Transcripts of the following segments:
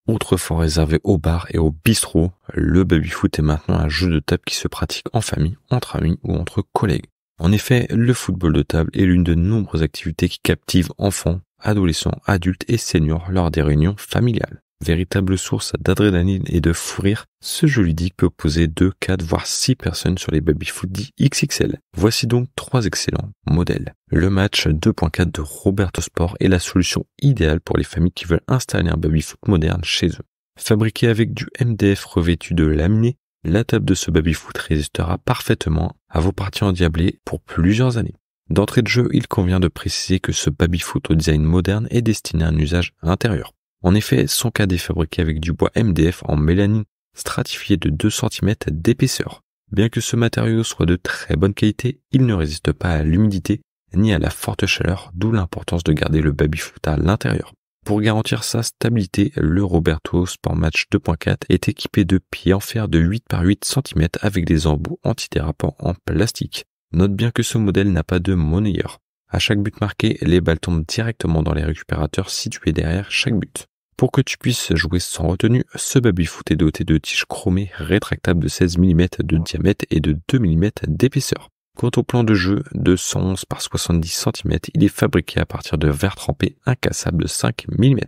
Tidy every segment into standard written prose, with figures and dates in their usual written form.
Autrefois réservé aux bars et aux bistrots, le baby-foot est maintenant un jeu de table qui se pratique en famille, entre amis ou entre collègues. En effet, le football de table est l'une de nombreuses activités qui captivent enfants, adolescents, adultes et seniors lors des réunions familiales. Véritable source d'adrénaline et de fou rire, ce jeu ludique peut poser 2, 4 voire 6 personnes sur les baby-foot dits XXL. Voici donc 3 excellents modèles. Le match 2.4 de Roberto Sport est la solution idéale pour les familles qui veulent installer un baby-foot moderne chez eux. Fabriqué avec du MDF revêtu de laminé, la table de ce baby-foot résistera parfaitement à vos parties endiablées pour plusieurs années. D'entrée de jeu, il convient de préciser que ce baby-foot au design moderne est destiné à un usage intérieur. En effet, son cadre est fabriqué avec du bois MDF en mélanine stratifié de 2 cm d'épaisseur. Bien que ce matériau soit de très bonne qualité, il ne résiste pas à l'humidité ni à la forte chaleur, d'où l'importance de garder le baby-foot à l'intérieur. Pour garantir sa stabilité, le Roberto Sport Match 2.4 est équipé de pieds en fer de 8 par 8 cm avec des embouts antidérapants en plastique. Note bien que ce modèle n'a pas de monnayeur. À chaque but marqué, les balles tombent directement dans les récupérateurs situés derrière chaque but. Pour que tu puisses jouer sans retenue, ce baby-foot est doté de tiges chromées rétractables de 16 mm de diamètre et de 2 mm d'épaisseur. Quant au plan de jeu de 111 par 70 cm, il est fabriqué à partir de verre trempé incassable de 5 mm.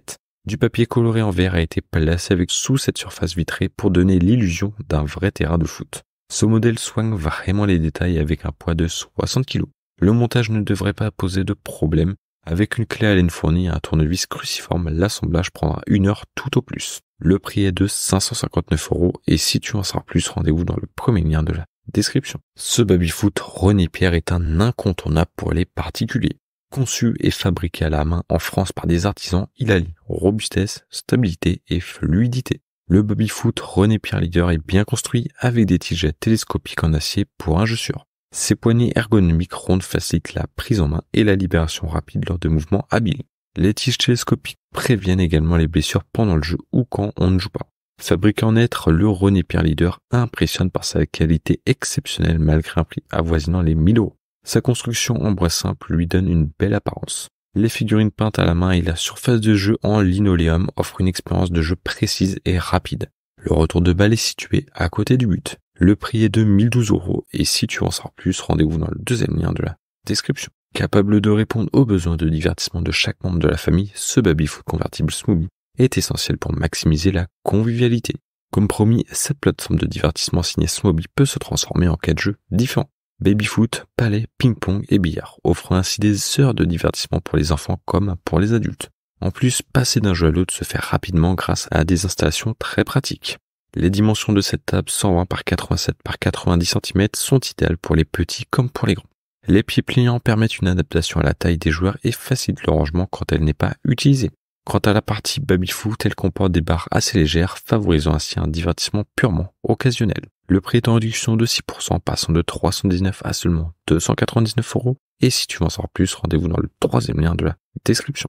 Du papier coloré en verre a été placé sous cette surface vitrée pour donner l'illusion d'un vrai terrain de foot. Ce modèle soigne vraiment les détails avec un poids de 60 kg. Le montage ne devrait pas poser de problème. Avec une clé Allen fournie et un tournevis cruciforme, l'assemblage prendra 1 heure tout au plus. Le prix est de 559 € et si tu en sais plus, rendez-vous dans le premier lien de la description. Ce baby-foot René Pierre est un incontournable pour les particuliers. Conçu et fabriqué à la main en France par des artisans, il allie robustesse, stabilité et fluidité. Le baby-foot René Pierre Leader est bien construit avec des tiges télescopiques en acier pour un jeu sûr. Ces poignées ergonomiques rondes facilitent la prise en main et la libération rapide lors de mouvements habiles. Les tiges télescopiques préviennent également les blessures pendant le jeu ou quand on ne joue pas. Fabriqué en être, le René Pierre Leader impressionne par sa qualité exceptionnelle malgré un prix avoisinant les 1 000 €. Sa construction en bois simple lui donne une belle apparence. Les figurines peintes à la main et la surface de jeu en linoléum offrent une expérience de jeu précise et rapide. Le retour de balle est situé à côté du but. Le prix est de 1 012 € et si tu en sais plus, rendez-vous dans le deuxième lien de la description. Capable de répondre aux besoins de divertissement de chaque membre de la famille, ce baby-foot convertible Smooby est essentiel pour maximiser la convivialité. Comme promis, cette plateforme de divertissement signée Smooby peut se transformer en 4 jeux différents. Baby-foot, palais, ping-pong et billard, offrant ainsi des heures de divertissement pour les enfants comme pour les adultes. En plus, passer d'un jeu à l'autre se fait rapidement grâce à des installations très pratiques. Les dimensions de cette table 120 par 87 par 90 cm sont idéales pour les petits comme pour les grands. Les pieds pliants permettent une adaptation à la taille des joueurs et facilitent le rangement quand elle n'est pas utilisée. Quant à la partie baby-foot, elle comporte des barres assez légères, favorisant ainsi un divertissement purement occasionnel. Le prix est en réduction de 6%, passant de 319 à seulement 299 €. Et si tu veux en savoir plus, rendez-vous dans le troisième lien de la description.